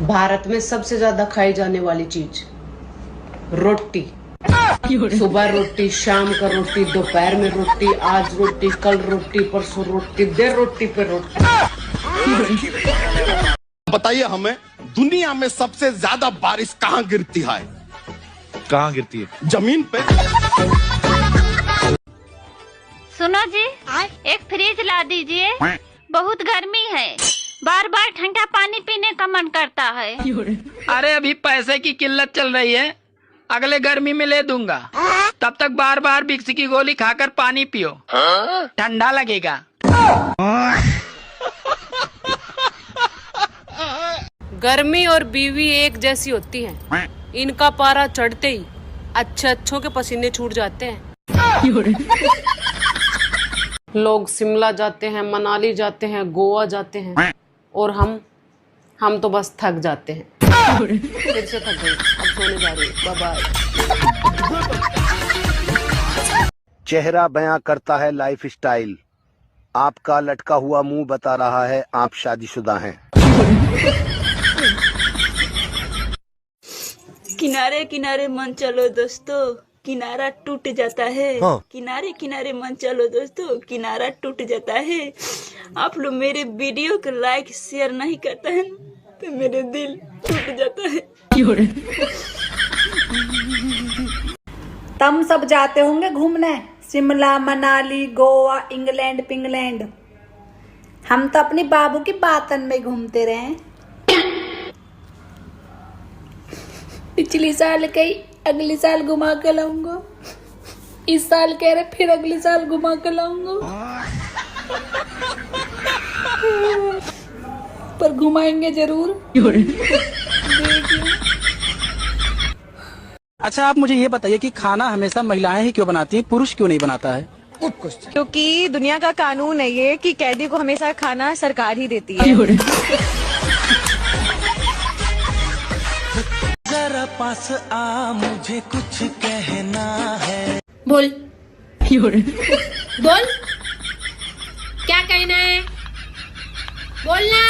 भारत में सबसे ज्यादा खाई जाने वाली चीज रोटी। सुबह रोटी, शाम का रोटी, दोपहर में रोटी, आज रोटी, कल रोटी, परसों रोटी, देर रोटी पे रोटी। बताइए हमें, दुनिया में सबसे ज्यादा बारिश कहाँ गिरती है? कहाँ गिरती है? जमीन पे। सुनो जी, एक फ्रिज ला दीजिए, बहुत गर्मी है, बार बार ठंडा पानी पीने का मन करता है। अरे अभी पैसे की किल्लत चल रही है, अगले गर्मी में ले दूंगा, तब तक बार बार विक्स की गोली खाकर पानी पियो, ठंडा लगेगा। गर्मी और बीवी एक जैसी होती हैं। इनका पारा चढ़ते ही अच्छों के पसीने छूट जाते हैं। लोग शिमला जाते हैं, मनाली जाते हैं, गोवा जाते हैं, और हम तो बस थक जाते हैं। फिर से थक गई, अब सोने जा रही हूँ। Bye bye. चेहरा बयां करता है लाइफ स्टाइल, आपका लटका हुआ मुंह बता रहा है आप शादीशुदा हैं। किनारे किनारे मन चलो दोस्तों, किनारा टूट जाता है। हाँ। किनारे किनारे मन चलो दोस्तों, किनारा टूट जाता है। आप लोग मेरे वीडियो को लाइक शेयर नहीं करते हैं तो मेरे दिल टूट जाता है। तुम सब जाते होंगे घूमने, शिमला, मनाली, गोवा, इंग्लैंड पिंगलैंड। हम तो अपनी बाबू की बातन में घूमते रहे। पिछली साल कही अगले साल घुमा के लाऊंगा, इस साल कह रहे फिर अगले साल घुमा के लाऊंगा। पर घुमाएंगे जरूर। अच्छा आप मुझे ये बताइए कि खाना हमेशा महिलाएं ही क्यों बनाती हैं, पुरुष क्यों नहीं बनाता है? क्योंकि दुनिया का कानून है ये कि कैदी को हमेशा खाना सरकार ही देती है। जरा पास आ, मुझे कुछ कहना है। बोल बोल, क्या कहना है, बोलना।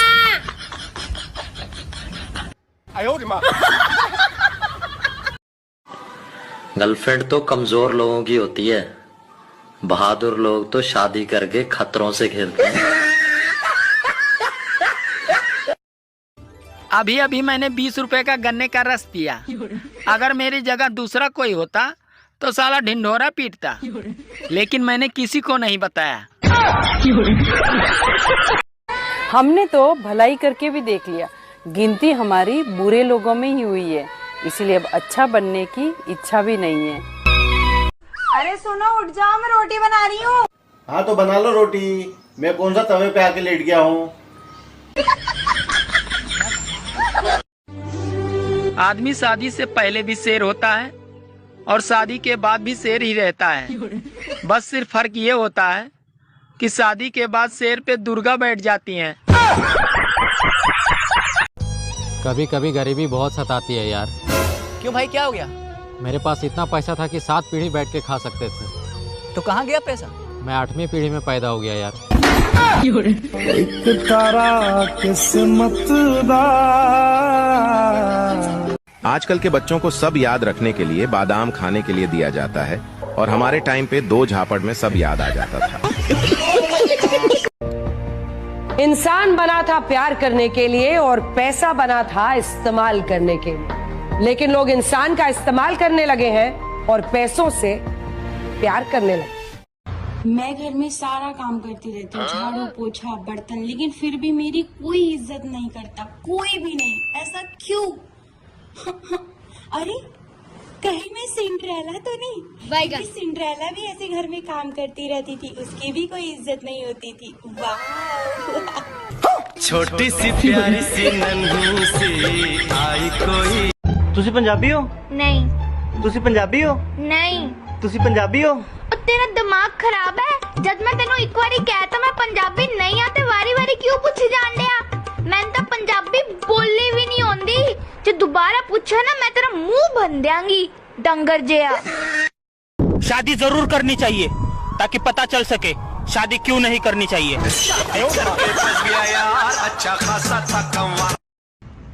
गर्लफ्रेंड तो कमजोर लोगों की होती है, बहादुर लोग तो शादी करके खतरों से खेलते हैं। अभी अभी मैंने 20 रुपए का गन्ने का रस पिया, अगर मेरी जगह दूसरा कोई होता तो साला ढिंढोरा पीटता, लेकिन मैंने किसी को नहीं बताया। हमने तो भलाई करके भी देख लिया, गिनती हमारी बुरे लोगों में ही हुई है, इसलिए अब अच्छा बनने की इच्छा भी नहीं है। अरे सुनो, उठ जाओ, मैं रोटी बना रही हूँ। हाँ तो बना लो रोटी, मैं कौन सा तवे पे आके लेट गया हूँ। आदमी शादी से पहले भी शेर होता है और शादी के बाद भी शेर ही रहता है, बस सिर्फ फर्क ये होता है कि शादी के बाद शेर पे दुर्गा बैठ जाती हैं। कभी कभी गरीबी बहुत सताती है यार। क्यों भाई, क्या हो गया? मेरे पास इतना पैसा था कि 7 पीढ़ी बैठ के खा सकते थे। तो कहाँ गया पैसा? मैं 8वीं पीढ़ी में पैदा हो गया यार। एक तारा किस्मत दा। आजकल के बच्चों को सब याद रखने के लिए बादाम खाने के लिए दिया जाता है, और हमारे टाइम पे 2 झापड़ में सब याद आ जाता था। इंसान बना था प्यार करने के लिए और पैसा बना था इस्तेमाल करने के लिए, लेकिन लोग इंसान का इस्तेमाल करने लगे हैं और पैसों से प्यार करने लगे। मैं घर में सारा काम करती रहती हूँ, झाड़ू पोछा बर्तन, लेकिन फिर भी मेरी कोई इज्जत नहीं करता, कोई भी नहीं। ऐसा क्यों? अरे कहीं मैं सिंड्रेला तो नहीं? सिंड्रेला भी ऐसे घर में काम करती रहती थी, उसकी भी कोई इज्जत नहीं होती थी। वाह। छोटी सी प्यारी सी नन्ही सी आई कोई। तुसी पंजाबी हो? नहीं। तुसी पंजाबी हो? नहीं। तुसी पंजाबी हो? तेरा दिमाग खराब है, जब मैं तेनों एक बारी कहता मैं पंजाबी नहीं आते, वारी वारी क्यों पूछी जान दिया? मैं तो पंजाबी बोलनी भी नहीं आती, जो दोबारा पूछा ना मैं तेरा मुंह बन देंगी, डंगर जिया। शादी जरूर करनी चाहिए ताकि पता चल सके शादी क्यों नहीं करनी चाहिए।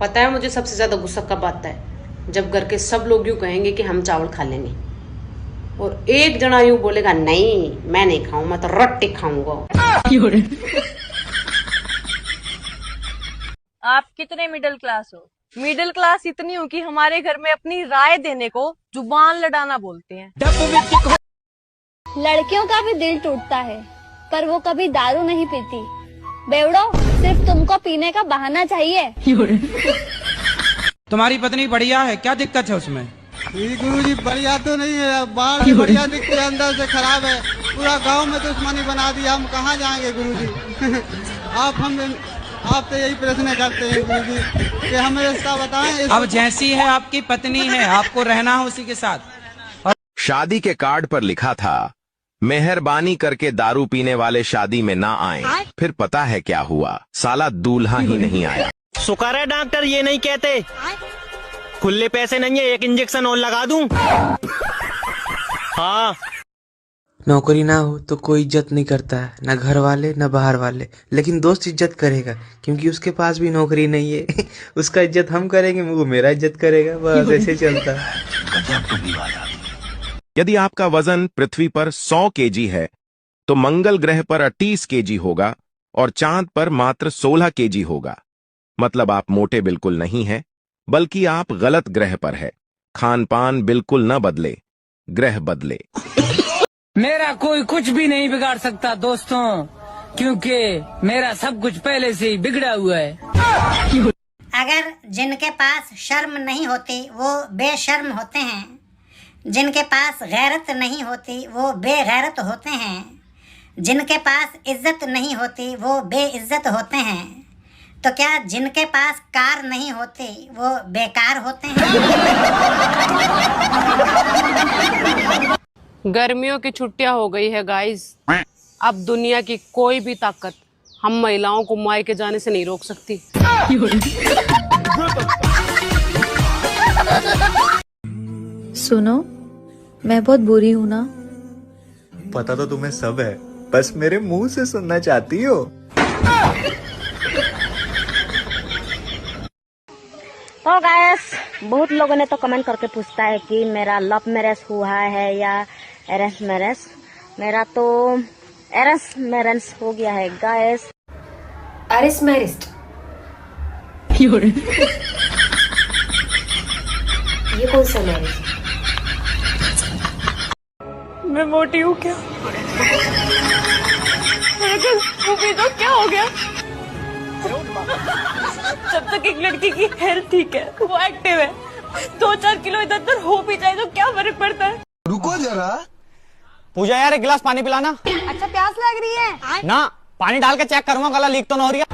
पता है मुझे सबसे ज्यादा गुस्सा कब आता है? जब घर के सब लोग यूं कहेंगे कि हम चावल खा लेंगे और एक जना यूं बोलेगा नहीं मैं नहीं खाऊं, मैं तो रोटी खाऊंगा। आप कितने मिडिल क्लास हो? मिडिल क्लास इतनी हूँ कि हमारे घर में अपनी राय देने को जुबान लड़ाना बोलते हैं। लड़कियों का भी दिल टूटता है पर वो कभी दारू नहीं पीती। बेवड़ो, सिर्फ तुमको पीने का बहाना चाहिए। तुम्हारी पत्नी बढ़िया है, क्या दिक्कत है उसमें? गुरुजी बढ़िया तो नहीं है, बाहर से बढ़िया दिखते है, अंदर से खराब है। पूरा गांव में दुश्मनी बना दिया, हम कहाँ जाएंगे गुरुजी? आप तो यही प्रश्न करते हैं गुरुजी कि हमें रास्ता बताएं। अब जैसी है आपकी पत्नी है, आपको रहना है उसी के साथ। शादी के कार्ड पर लिखा था मेहरबानी करके दारू पीने वाले शादी में ना आए। फिर पता है क्या हुआ? साला दूल्हा ही नहीं आया। शुक्र है डॉक्टर ये नहीं कहते खुले पैसे नहीं है, एक इंजेक्शन और लगा दूं। हाँ, नौकरी ना हो तो कोई इज्जत नहीं करता है, न घर वाले न बाहर वाले, लेकिन दोस्त इज्जत करेगा क्योंकि उसके पास भी नौकरी नहीं है। उसका इज्जत हम करेंगे, वो मेरा इज्जत करेगा, बस ऐसे चलता है। यदि आपका वजन पृथ्वी पर 100 केजी है तो मंगल ग्रह पर 38 केजी होगा और चांद पर मात्र 16 केजी होगा। मतलब आप मोटे बिल्कुल नहीं हैं, बल्कि आप गलत ग्रह पर है। खान पान बिल्कुल न बदले, ग्रह बदले। मेरा कोई कुछ भी नहीं बिगाड़ सकता दोस्तों, क्योंकि मेरा सब कुछ पहले से ही बिगड़ा हुआ है। अगर जिनके पास शर्म नहीं होती वो बेशर्म होते हैं, जिनके पास गैरत नहीं होती वो बेगैरत होते हैं, जिनके पास इज्जत नहीं होती वो बेइज्जत होते हैं, तो क्या जिनके पास कार नहीं होती वो बेकार होते हैं? गर्मियों की छुट्टियां हो गई है गाइस। अब दुनिया की कोई भी ताकत हम महिलाओं को मायके जाने से नहीं रोक सकती। सुनो, मैं बहुत बुरी हूँ ना? पता तो तुम्हें सब है, बस मेरे मुंह से सुनना चाहती हो। तो गाइस, बहुत लोगों ने तो कमेंट करके पूछता है कि मेरा लव मैरिज हुआ है या अरेंज मैरिज। मेरा तो अरेंज मैरिज हो गया है गाइस। Arrange marriage? ये कौन सा मैरिज? मैं मोटी हूँ क्या? तो क्या हो गया? जब तक एक लड़की की हेल्थ ठीक है, वो एक्टिव है, 2-4 किलो इधर उधर हो भी जाए तो क्या फर्क पड़ता है? रुको जरा। पूजा यार एक गिलास पानी पिलाना। अच्छा, प्यास लग रही है ना, पानी डाल के चेक करूंगा गला लीक तो ना हो रही है।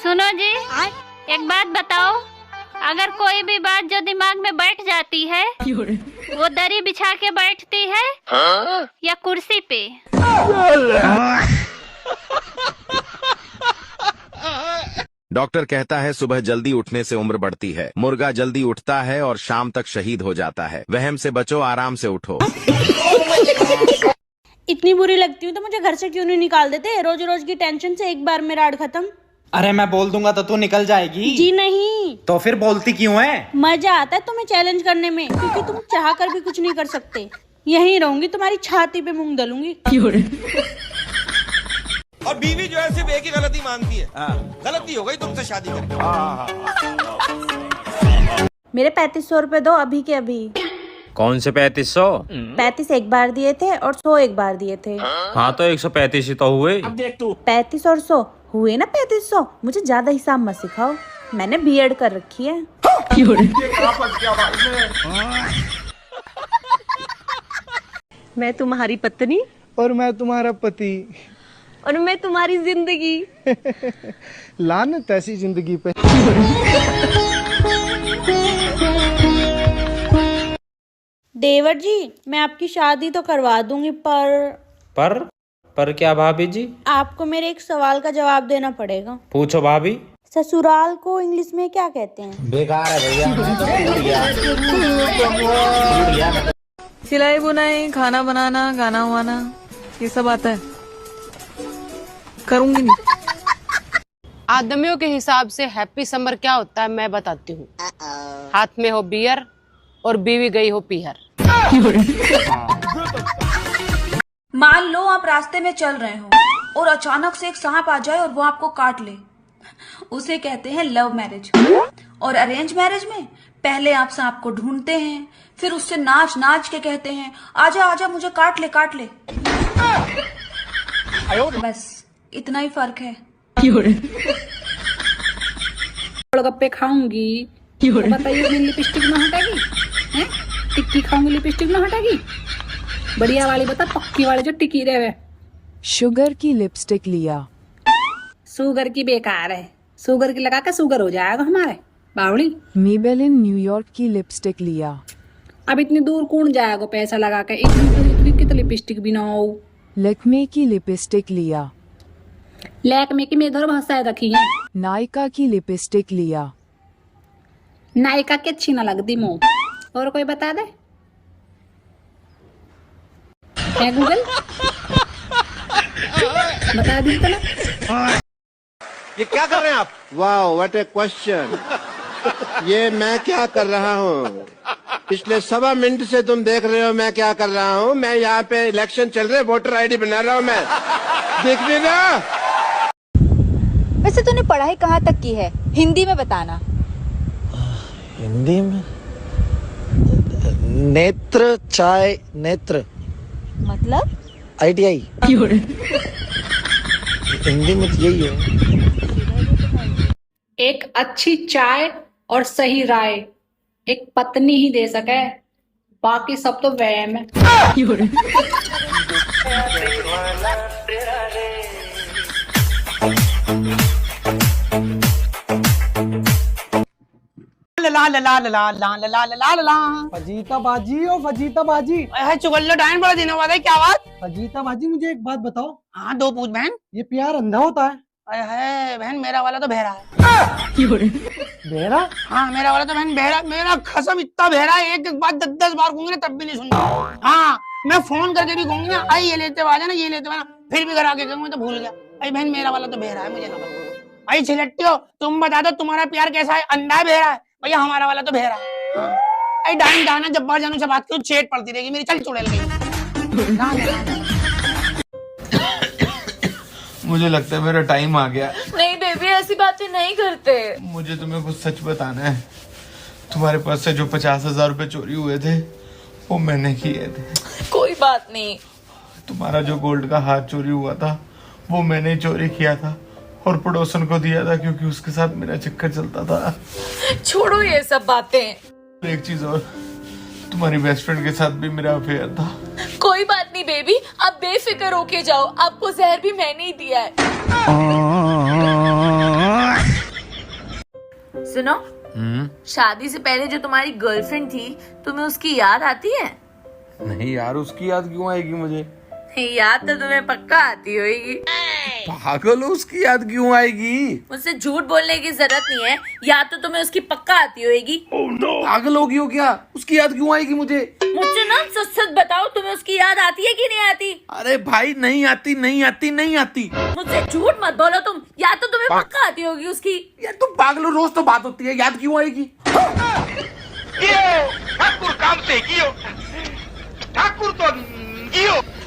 सुनो जी, एक बात बताओ, अगर कोई भी बात जो दिमाग में बैठ जाती है वो दरी बिछा के बैठती है या कुर्सी पे? डॉक्टर कहता है सुबह जल्दी उठने से उम्र बढ़ती है। मुर्गा जल्दी उठता है और शाम तक शहीद हो जाता है। वहम से बचो, आराम से उठो। इतनी बुरी लगती हूँ तो मुझे घर से क्यों नहीं निकाल देते? रोज रोज की टेंशन से एक बार मेरा आड़ खत्म। अरे मैं बोल दूंगा तो तू निकल जाएगी। जी नहीं। तो फिर बोलती क्यों है? मजा आता है तुम्हें चैलेंज करने में, क्योंकि तुम चाह कर भी कुछ नहीं कर सकते। यहीं रहूंगी, तुम्हारी छाती पे मूंग दलूंगी। और बीवी जो है सिर्फ एक ही गलती मानती है, गलती हो गई तुमसे शादी करके। मेरे 3500 रुपए दो अभी के अभी। कौन से 3500? 35 एक बार दिए थे और 100 एक बार दिए थे। हाँ तो 135 ही तो हुए। 35 और 100 हुए ना 3500। मुझे ज्यादा हिसाब मत सिखाओ, मैंने बीएड कर रखी है। मैं तुम्हारी पत्नी और मैं तुम्हारा पति और मैं तुम्हारी जिंदगी। लानत ऐसी जिंदगी पे। देवर जी, मैं आपकी शादी तो करवा दूंगी, पर क्या भाभी जी? आपको मेरे एक सवाल का जवाब देना पड़ेगा। पूछो भाभी। ससुराल को इंग्लिश में क्या कहते हैं? बेकार है भैया। सिलाई बुनाई, खाना बनाना, गाना वाना, ये सब आता है? करूंगी नहीं। आदमियों के हिसाब से हैप्पी समर क्या होता है मैं बताती हूँ। हाथ में हो बियर और बीवी गई हो पीहर। मान लो आप रास्ते में चल रहे हो और अचानक से एक सांप आ जाए और वो आपको काट ले, उसे कहते हैं लव मैरिज। और अरेंज मैरिज में पहले आप सांप को ढूंढते हैं, फिर उससे नाच नाच के कहते हैं आजा आजा मुझे काट ले काट ले। बस इतना ही फर्क है। गोलगप्पे खाऊंगी तो बताइए मेरी लिपस्टिक ना हटेगी? हैं? टिक्की खाऊंगी लिपस्टिक ना हटेगी? बढ़िया वाली बता, पक्की वाली जो टिकी रहे। शुगर की लिपस्टिक लिया। शुगर की बेकार है, शुगर की लगा के शुगर हो जाएगा हमारे बावड़ी। मेबेलिन न्यूयॉर्क की लिपस्टिक लिया। अब इतनी दूर कौन जाएगा पैसा लगा के? इतनी तो लिपस्टिक भी ना हो। लैक्मे की लिपस्टिक लिया। लैक्मे की मेरे घर बहुत सारी रखी है। नायका की लिपस्टिक लिया। नायका की अच्छी ना लगती मुँह। और कोई बता दे? है गूगल बता दी तो ना। ये क्या कर रहे हैं आप? वाह व्हाट ए क्वेश्चन। ये मैं क्या कर रहा हूँ? पिछले 1.25 मिनट से तुम देख रहे हो मैं क्या कर रहा हूँ। मैं यहाँ पे इलेक्शन चल रहे, वोटर आईडी बना रहा हूँ मैं। देख रहे ना? वैसे तूने पढ़ाई कहाँ तक की है? हिंदी में बताना। हिंदी में नेत्र चाय नेत्र मतलब ITI। हिंदी में तो यही है। एक अच्छी चाय और सही राय एक पत्नी ही दे सके, बाकी सब तो वहम है। ला ला ला ला ला ला ला ला ला ला। फजीता बाजी और फजीता बाजी। चुगल्लो डाइन बड़ा दिन बाद है, क्या बात? फजीता बाजी मुझे एक बात बताओ। हाँ दो पूछ बहन। ये प्यार अंधा होता है? है बहन, मेरा वाला तो बहरा है। बहरा? हाँ मेरा वाला तो बहन बहरा, मेरा कसम इतना बहरा है, एक एक बात 10-10 बार कहूंगी ना तब भी नहीं सुनता। हाँ मैं फोन करके भी कहूंगी ना आई ये लेते आ जाना ये लेते आना, फिर भी घर आके कहूंगी तो भूल गया। अरे बहन मेरा वाला तो बहरा है, मुझे ना पता। भाई छिलट्टियो तुम बता दो तुम्हारा प्यार कैसा है? अंधा है बहरा है? भैया हमारा वाला तो बहरा है। अरे डाइन जाना जब बार जानू से बात क्यों चेट पड़ती रहेगी मेरी, चल चुड़ैल गई। मुझे लगता है मेरा टाइम आ गया। नहीं बेबी ऐसी बातें नहीं करते। मुझे तुम्हें कुछ सच बताना है। तुम्हारे पास से जो 50,000 रुपए चोरी हुए थे वो मैंने किए थे। कोई बात नहीं। तुम्हारा जो गोल्ड का हाथ चोरी हुआ था वो मैंने चोरी किया था और पड़ोसन को दिया था क्योंकि उसके साथ मेरा चक्कर चलता था। छोड़ो ये सब बातें। एक चीज और, तुम्हारी बेस्ट फ्रेंड के साथ भी मेरा अफेयर था। कोई बात नहीं बेबी, आप बेफिक्र होके जाओ, आपको जहर भी मैंने ही दिया है। सुनो, शादी से पहले जो तुम्हारी गर्लफ्रेंड थी तुम्हें उसकी याद आती है? नहीं यार, उसकी याद क्यों आएगी मुझे? याद तो तुम्हें पक्का आती होगी। पागल हो, उसकी याद क्यों आएगी? मुझसे झूठ बोलने की जरूरत नहीं है, याद तो तुम्हें उसकी पक्का आती होगी। पागल होगी हो क्या? उसकी याद क्यों आएगी मुझे? मुझसे ना सच सच बताओ, तुम्हें उसकी याद आती है कि नहीं आती? अरे भाई नहीं आती नहीं आती नहीं आती। मुझसे झूठ मत बोलो तुम, याद तो तुम्हें पक्का आती होगी उसकी। यार तुम पागल हो, रोज तो बात होती है, याद क्यों आएगी? ठाकुर काम से ठाकुर तो